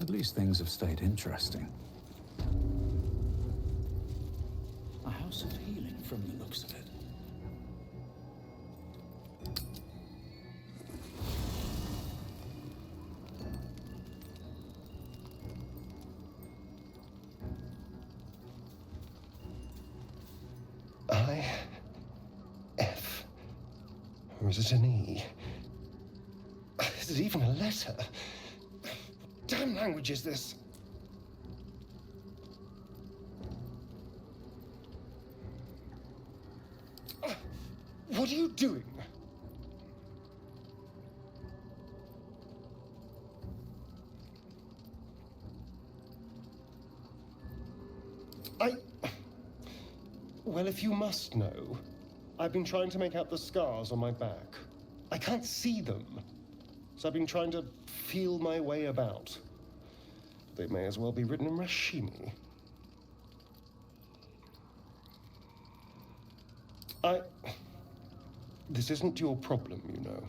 At least things have stayed interesting. A house of healing from the looks of it. Or is it an E? Is it even a letter? What damn language is this? What are you doing? Well, if you must know, I've been trying to make out the scars on my back. I can't see them, so I've been trying to feel my way about. They may as well be written in Rashimi. This isn't your problem, you know.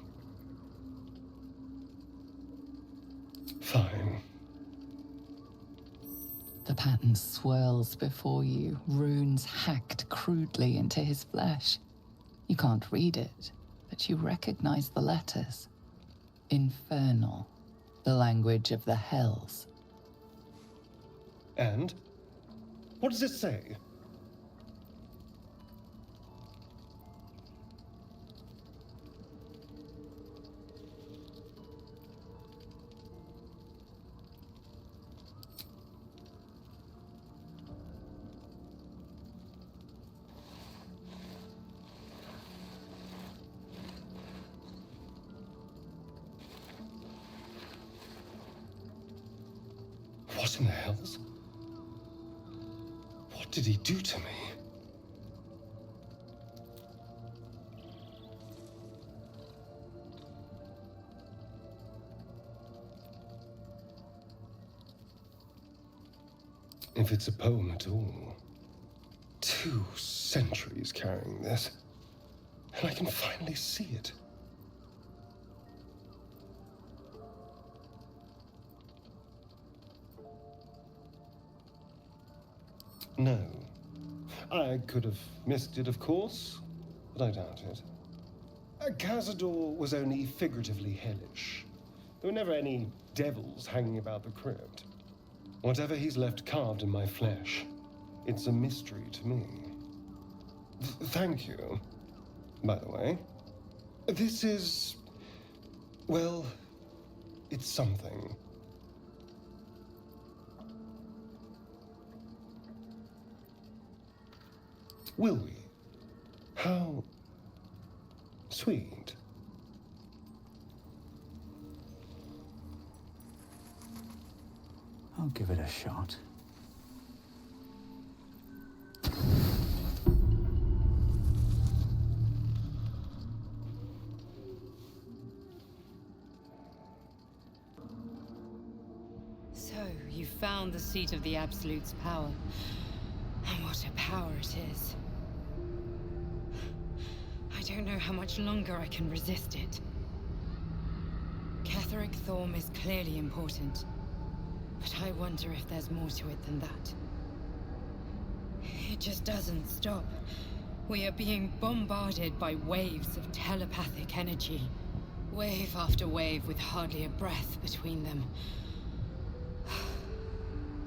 Fine. The pattern swirls before you, runes hacked crudely into his flesh. You can't read it, but you recognize the letters. Infernal, the language of the hells. And? What does it say? What in the hells? What did he do to me? If it's a poem at all, 2 centuries carrying this, and I can finally see it. No. I could have missed it, of course, but I doubt it. Cazador was only figuratively hellish. There were never any devils hanging about the crypt. Whatever he's left carved in my flesh, it's a mystery to me. Thank you, by the way. This is... well, it's something. Will we? How sweet. I'll give it a shot. So, you found the seat of the Absolute's power. And what a power it is. I don't know how much longer I can resist it. Catherick Thorm is clearly important, but I wonder if there's more to it than that. It just doesn't stop. We are being bombarded by waves of telepathic energy. Wave after wave with hardly a breath between them.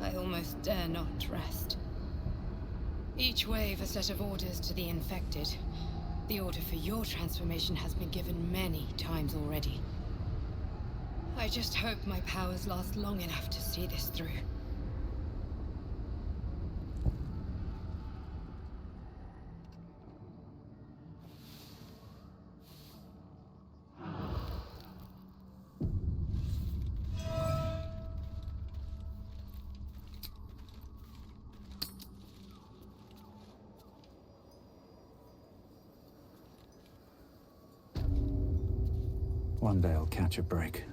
I almost dare not rest. Each wave a set of orders to the infected. The order for your transformation has been given many times already. I just hope my powers last long enough to see this through. One day I'll catch a break.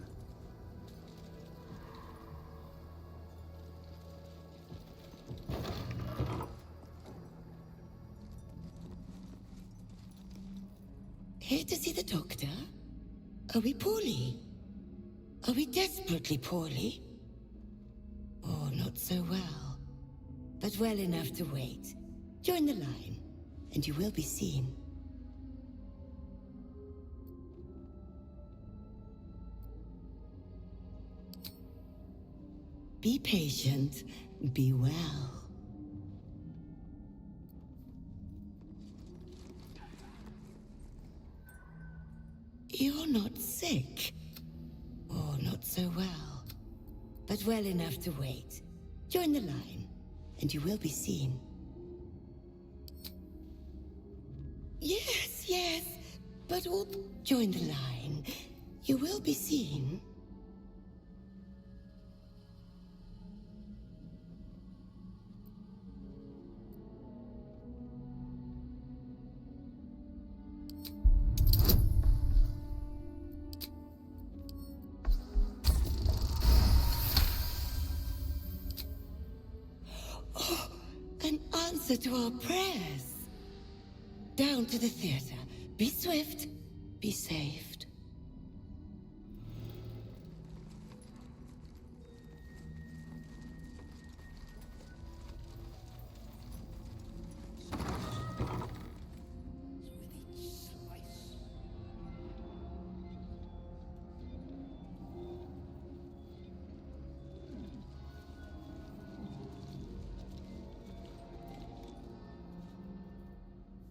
Here to see the doctor? Are we poorly? Are we desperately poorly? so well, but well enough to wait. Join the line, and you will be seen. Be patient, be well. You're not sick, or not so well, but well enough to wait. Join the line, and you will be seen. Yes, yes, but join the line. You will be seen. Oh, an answer to our prayers. Down to the theater. Be swift, be saved.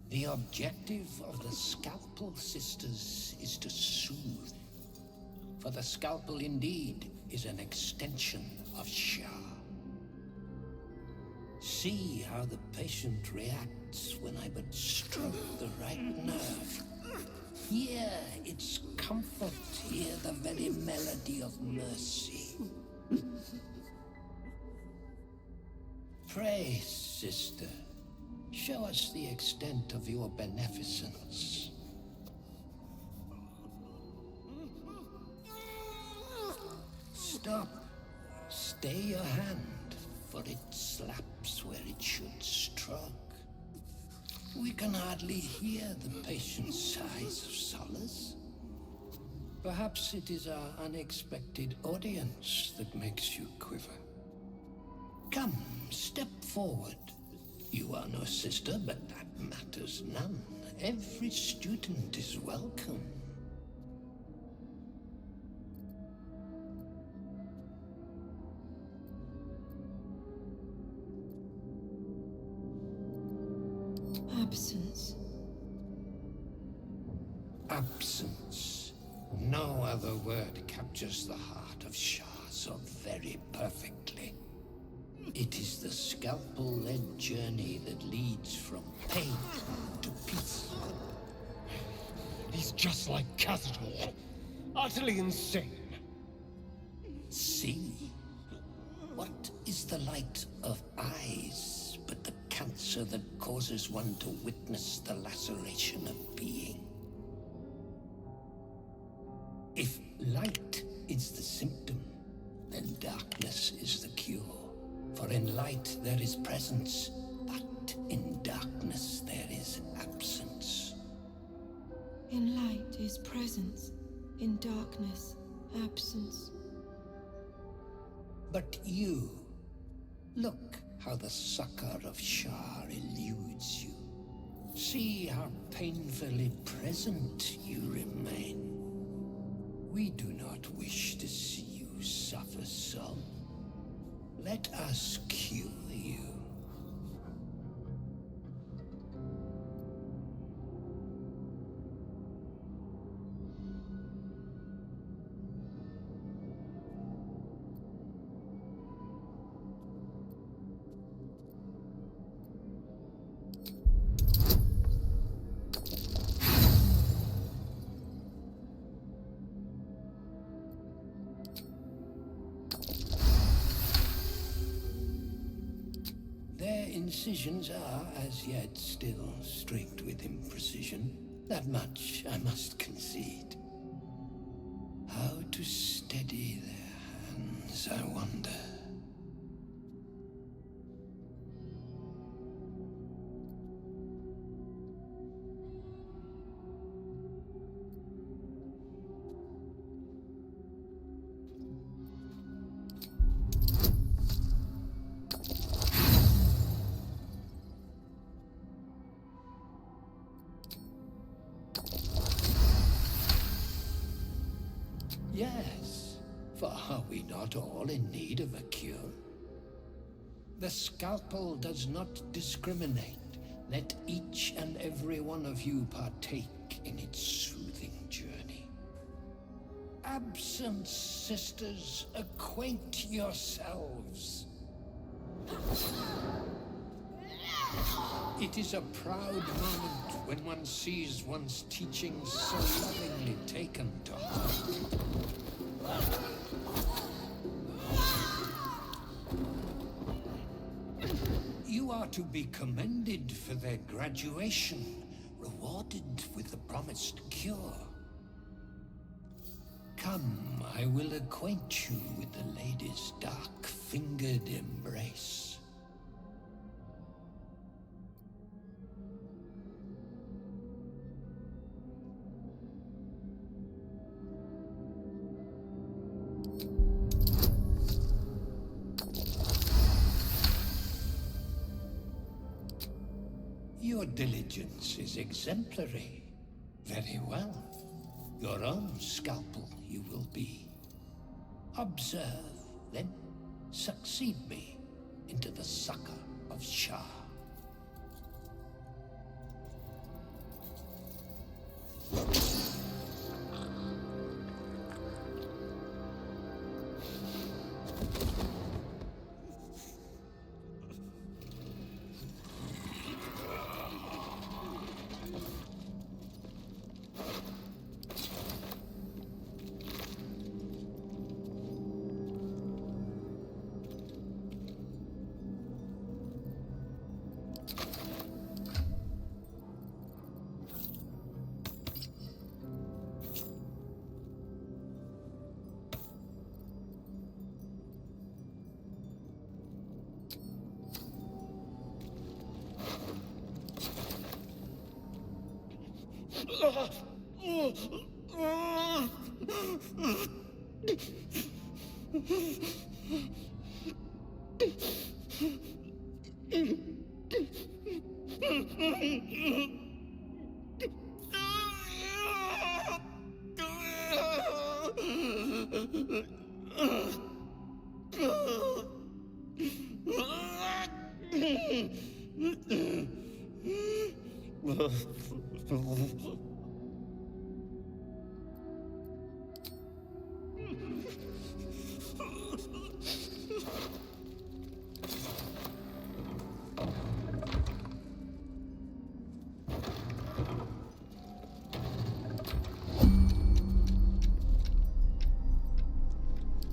The objective of the Scalpel Sisters is to soothe. For the scalpel indeed is an extension of Shah. See how the patient reacts when I but stroke the right nerve. Hear its comfort, hear the very melody of mercy. Pray, sister. Show us the extent of your beneficence. Stop. Stay your hand, for it slaps where it should stroke. We can hardly hear the patient's sighs of solace. Perhaps it is our unexpected audience that makes you quiver. Come, step forward. You are no sister, but that matters none. Every student is welcome. Absence. Absence. No other word captures the heart of Shah so very perfectly. It is the scalpel-led journey that leads from pain to peace. He's just like Cazador. Utterly insane. See? What is the light of eyes but the cancer that causes one to witness the laceration of being? If light is the symptom, then darkness is the cure. For in light there is presence, but in darkness there is absence. In light is presence, in darkness, absence. But you, look how the succor of Shah eludes you. See how painfully present you remain. We do not wish to see you suffer so. Let us cure you. Incisions are, as yet, still streaked with imprecision. That much I must concede. How to steady their hands, I wonder. Yes, for are we not all in need of a cure? The scalpel does not discriminate. Let each and every one of you partake in its soothing journey. Absent sisters, acquaint yourselves. It is a proud moment when one sees one's teachings so lovingly taken to heart. You are to be commended for their graduation, rewarded with the promised cure. Come, I will acquaint you with the lady's dark-fingered embrace. Your diligence is exemplary. Very well. Your own scalpel you will be. Observe, then succeed me into the succor of Shah.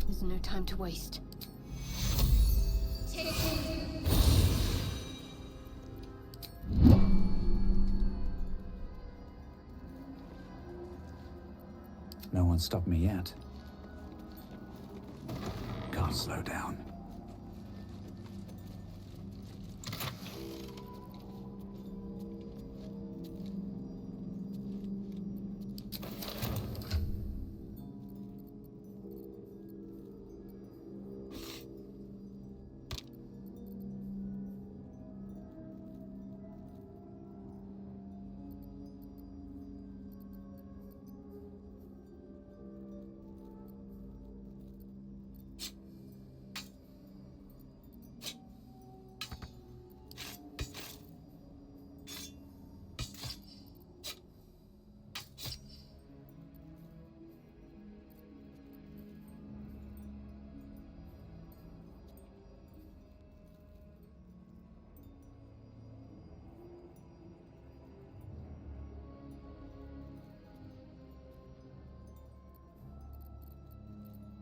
There's no time to waste. No one stopped me yet. Can't slow down.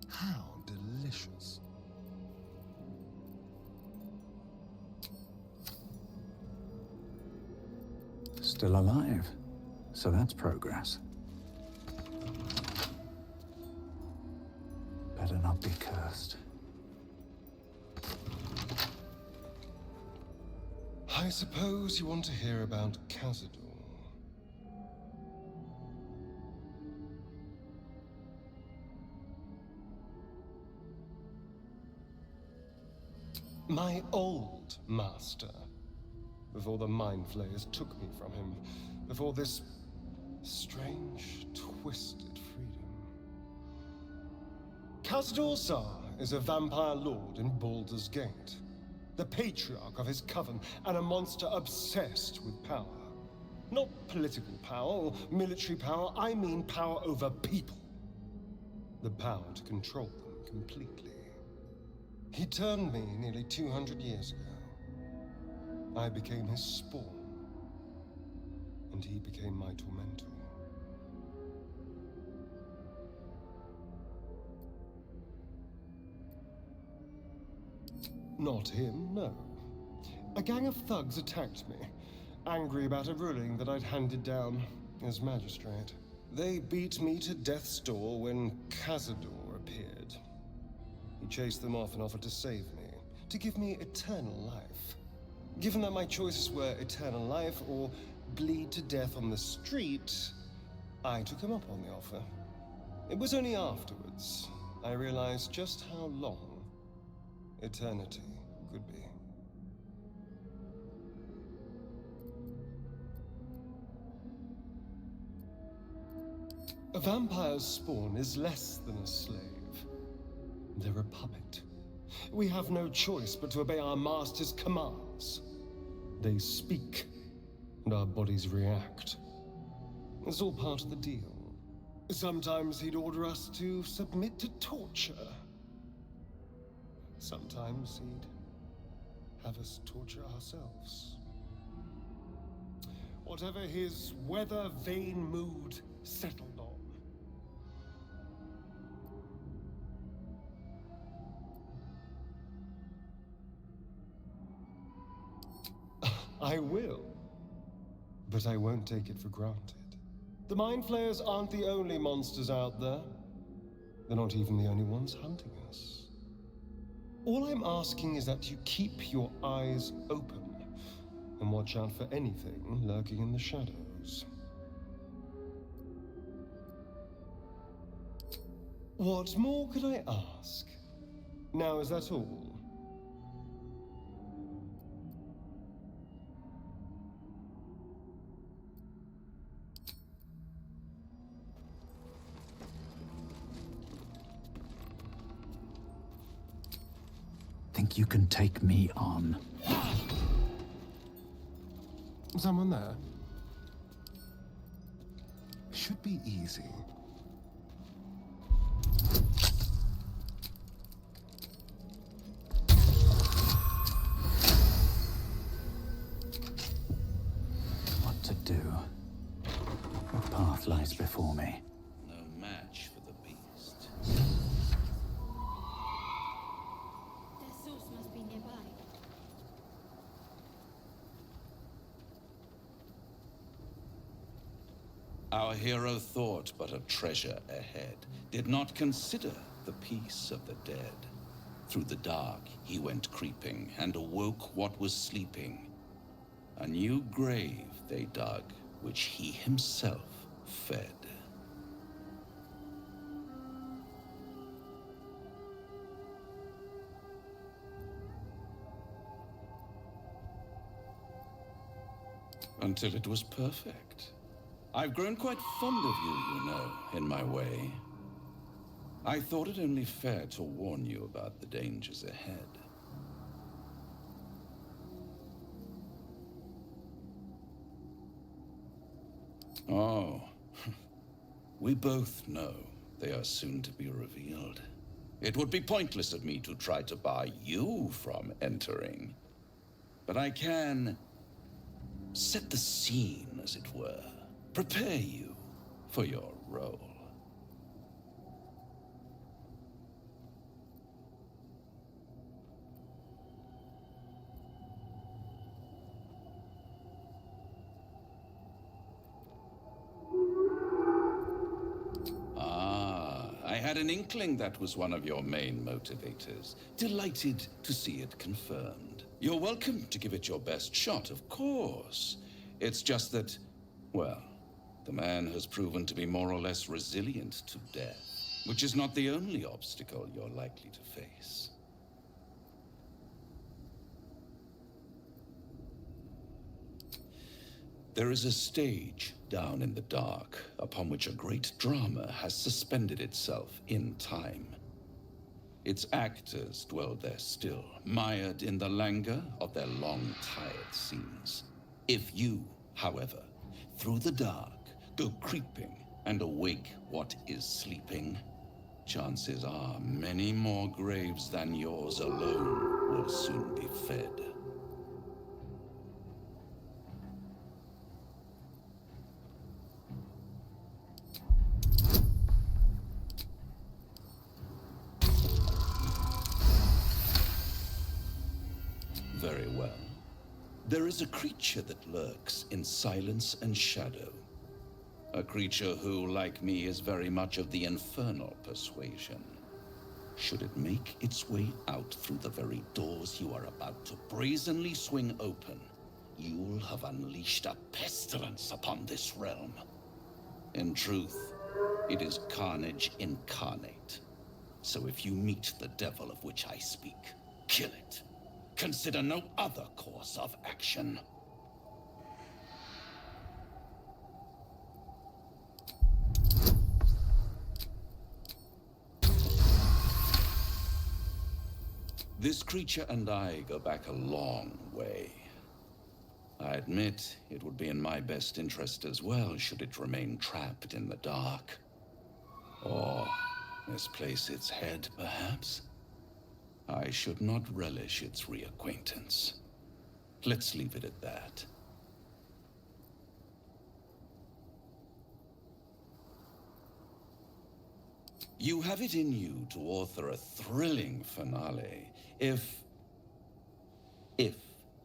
How delicious. Still alive, so that's progress. Better not be cursed. I suppose you want to hear about Cazador. My old master, before the mind flayers took me from him, before this strange, twisted freedom. Khazad is a vampire lord in Baldur's Gate, the patriarch of his coven, and a monster obsessed with power. Not political power or military power, I mean power over people. The power to control them completely. He turned me nearly 200 years ago. I became his spawn, and he became my tormentor. Not him, no. A gang of thugs attacked me, angry about a ruling that I'd handed down as magistrate. They beat me to death's door when Khazad appeared. He chased them off and offered to save me, to give me eternal life. Given that my choices were eternal life or bleed to death on the street, I took him up on the offer. It was only afterwards I realized just how long eternity could be. A vampire's spawn is less than a slave. They're a puppet. We have no choice but to obey our master's commands. They speak, and our bodies react. It's all part of the deal. Sometimes he'd order us to submit to torture. Sometimes he'd have us torture ourselves. Whatever his weather-vane mood settled on. I will, but I won't take it for granted. The Mind Flayers aren't the only monsters out there. They're not even the only ones hunting us. All I'm asking is that you keep your eyes open and watch out for anything lurking in the shadows. What more could I ask? Now, is that all? Think you can take me on? Someone there? Should be easy. What to do? What path lies before me? No match for the beast. Their source must be nearby. Our hero thought but a treasure ahead, did not consider the peace of the dead. Through the dark he went creeping, and awoke what was sleeping. A new grave they dug, which he himself fed. Until it was perfect. I've grown quite fond of you know, in my way. I thought it only fair to warn you about the dangers ahead. Oh, we both know they are soon to be revealed. It would be pointless of me to try to bar you from entering. But I can set the scene, as it were. Prepare you for your role. I had an inkling that was one of your main motivators. Delighted to see it confirmed. You're welcome to give it your best shot, of course. It's just that, well, the man has proven to be more or less resilient to death, which is not the only obstacle you're likely to face. There is a stage down in the dark upon which a great drama has suspended itself in time. Its actors dwell there still, mired in the languor of their long, tired scenes. If you, however, through the dark, go creeping and awake what is sleeping, chances are many more graves than yours alone will soon be fed. Very well. There is a creature that lurks in silence and shadow. A creature who, like me, is very much of the infernal persuasion. Should it make its way out through the very doors you are about to brazenly swing open, you'll have unleashed a pestilence upon this realm. In truth, it is carnage incarnate. So if you meet the devil of which I speak, kill it. Consider no other course of action. This creature and I go back a long way. I admit it would be in my best interest as well should it remain trapped in the dark. Or misplace its head, perhaps? I should not relish its reacquaintance. Let's leave it at that. You have it in you to author a thrilling finale if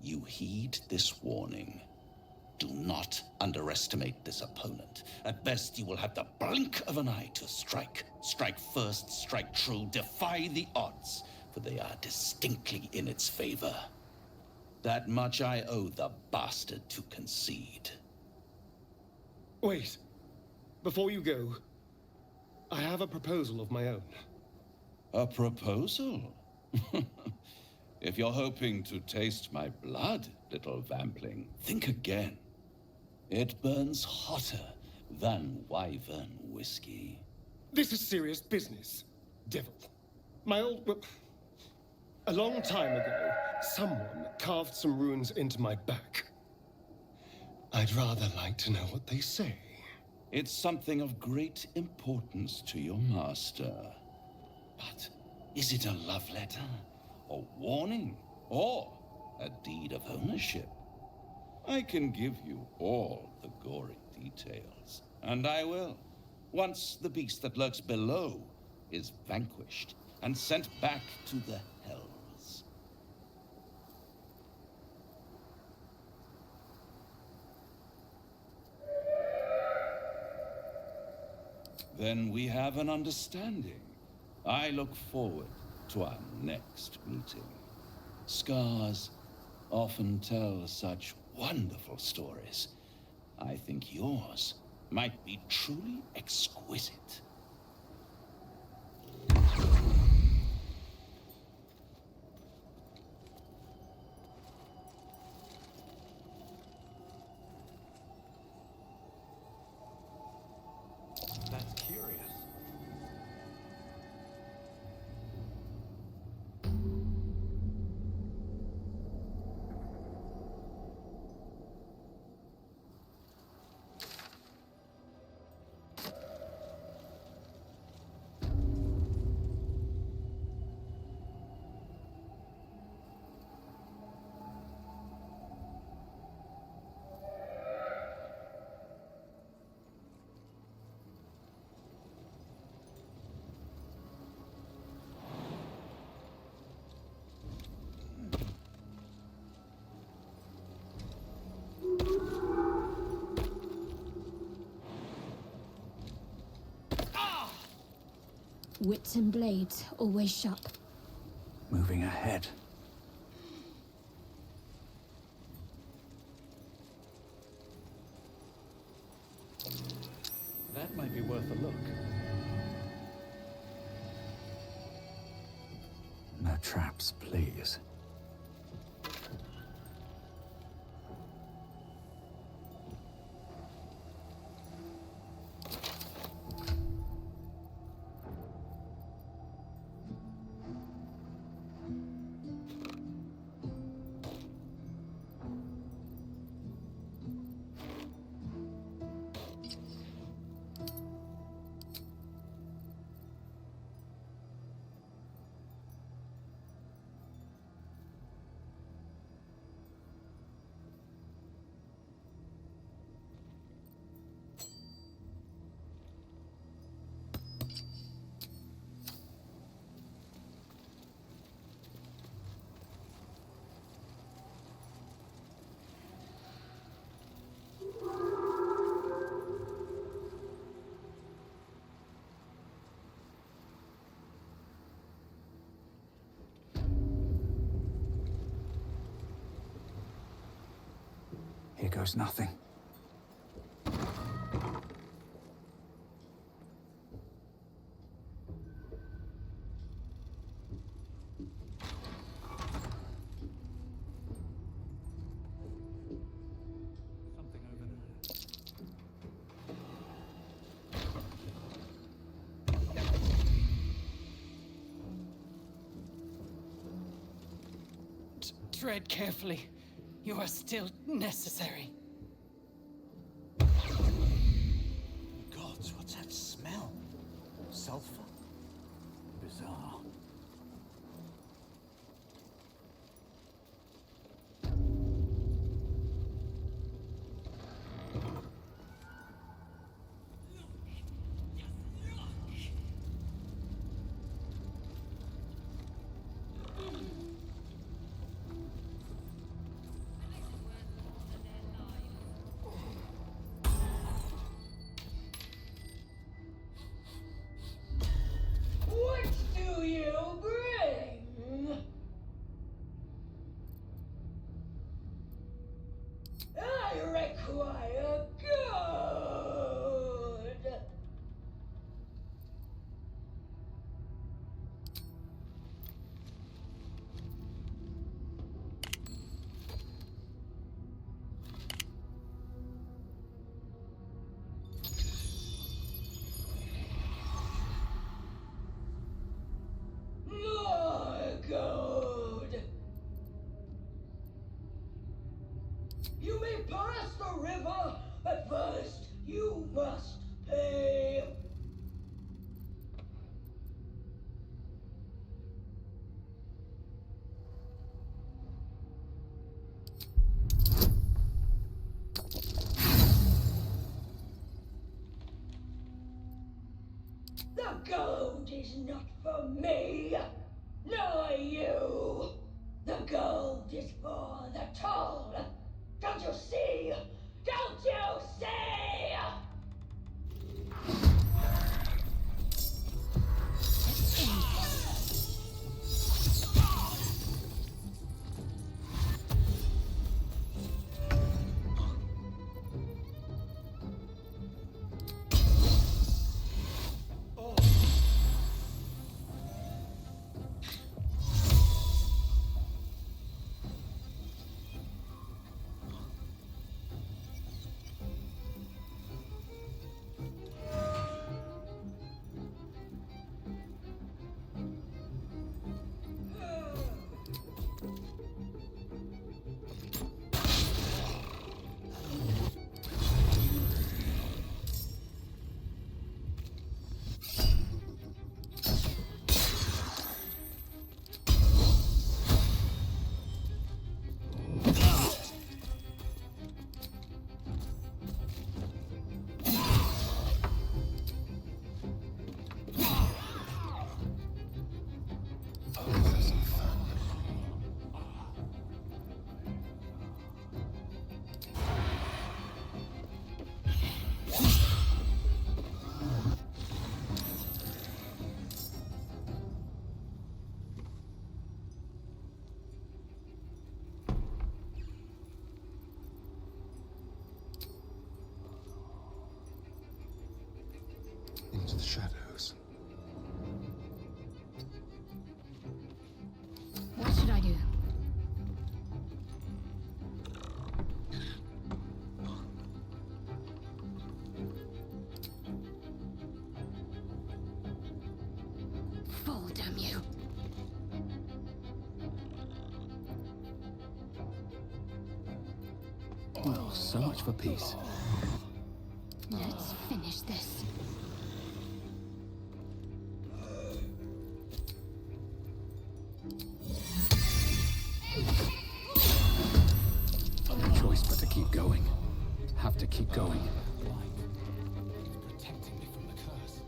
you heed this warning. Do not underestimate this opponent. At best, you will have the blink of an eye to strike. Strike first, strike true, defy the odds, for they are distinctly in its favor. That much I owe the bastard to concede. Wait. Before you go, I have a proposal of my own. A proposal? If you're hoping to taste my blood, little vampling, think again. It burns hotter than wyvern whiskey. This is serious business, devil. My old... well, a long time ago, someone carved some runes into my back. I'd rather like to know what they say. It's something of great importance to your master. But is it a love letter, a warning, or a deed of ownership? I can give you all the gory details, and I will, once the beast that lurks below is vanquished and sent back to the hells. Then we have an understanding. I look forward to our next meeting. Scars often tell such wonderful stories. I think yours might be truly exquisite. That's curious. Wits and blades, always sharp. Moving ahead. That might be worth a look. No traps, please. Here goes nothing. Tread carefully. You are still necessary. Gods, what's that smell? Sulfur? Bizarre. What do you bring? I require good. More gold. You may pass the river, but first you must pay. The gold is not for me, nor you. The gold is for the tall. Don't you see? Don't you see? Into the shadows. What should I do? Fall, damn you. Well, so much for peace. Let's finish this. No choice but to keep going. Have to keep going. Protecting me from the curse.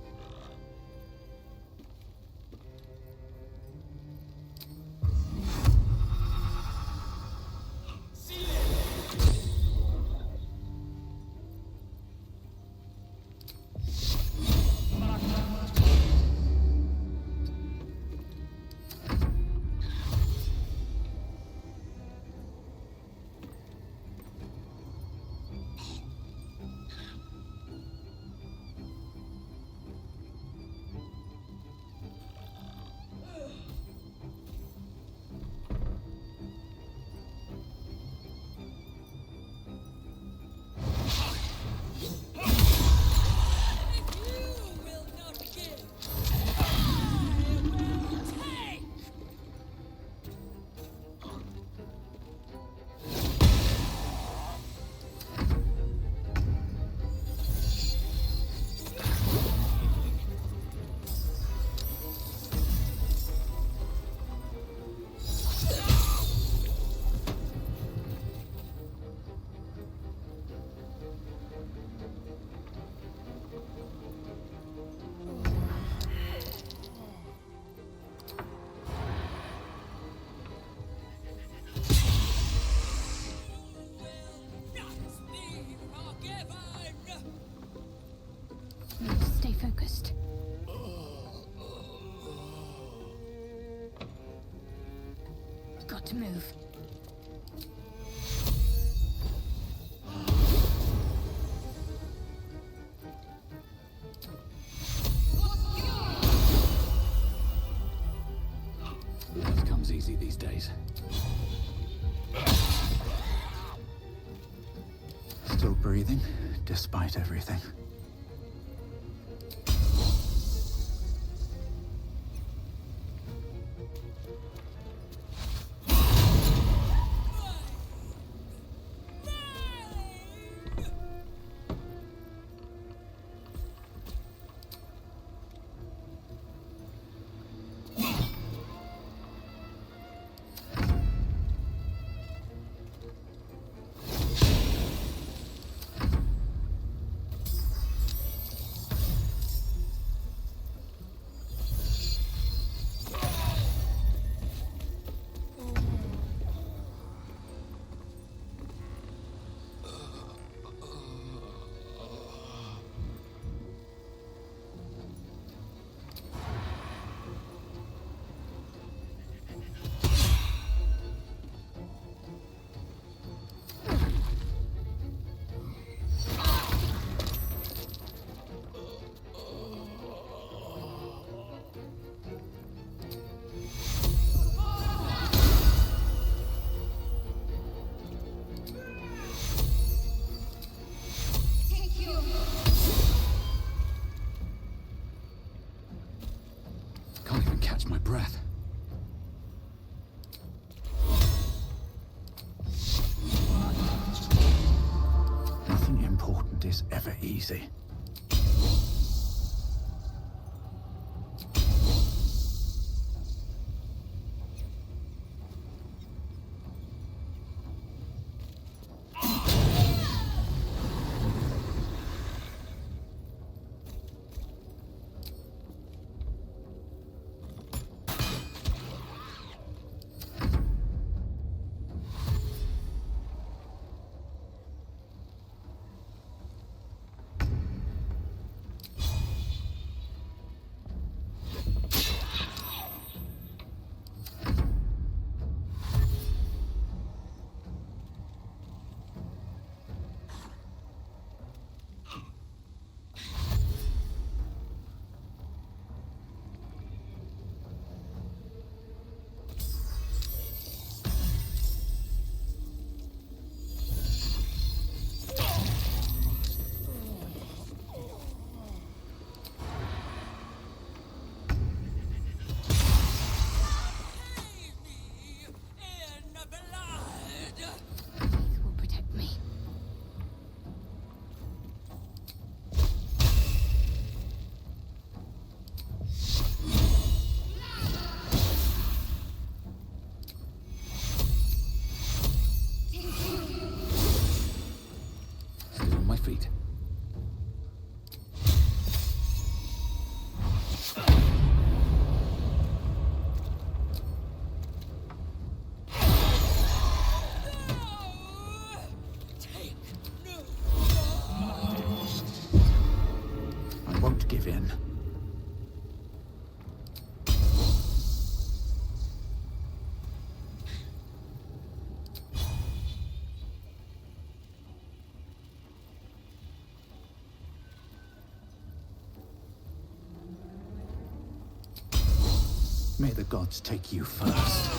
not to move. Life comes easy these days. Still breathing, despite everything. My breath. Nothing important is ever easy. Give in. May the gods take you first.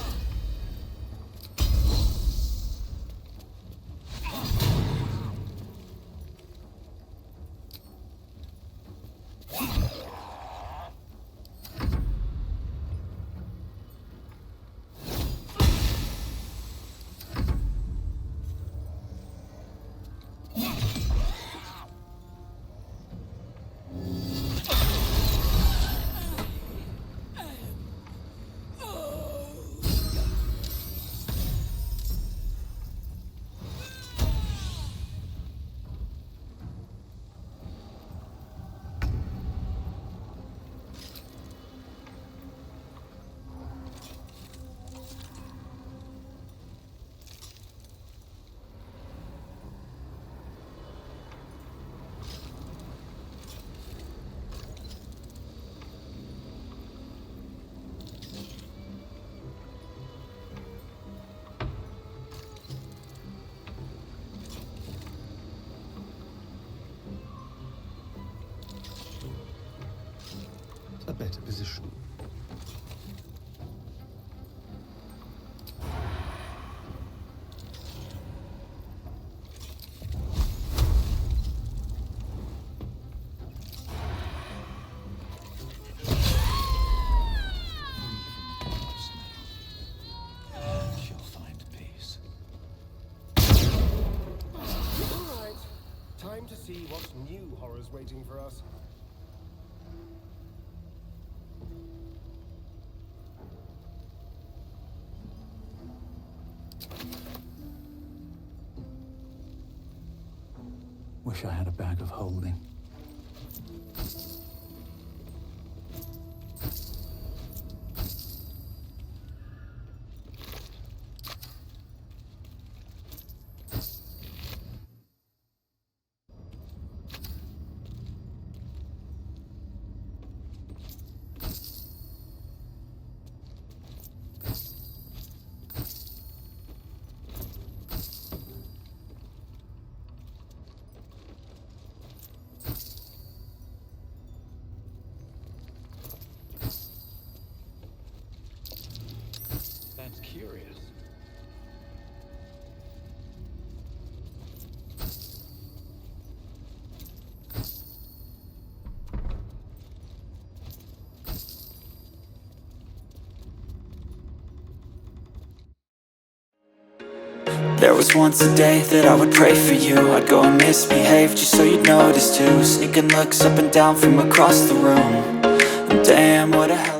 better position. Time to see what new horror's waiting for us. Wish I had a bag of holding. That's curious. There was once a day that I would pray for you. I'd go and misbehave just so you'd notice too. Sneaking looks up and down from across the room. And damn, what a hell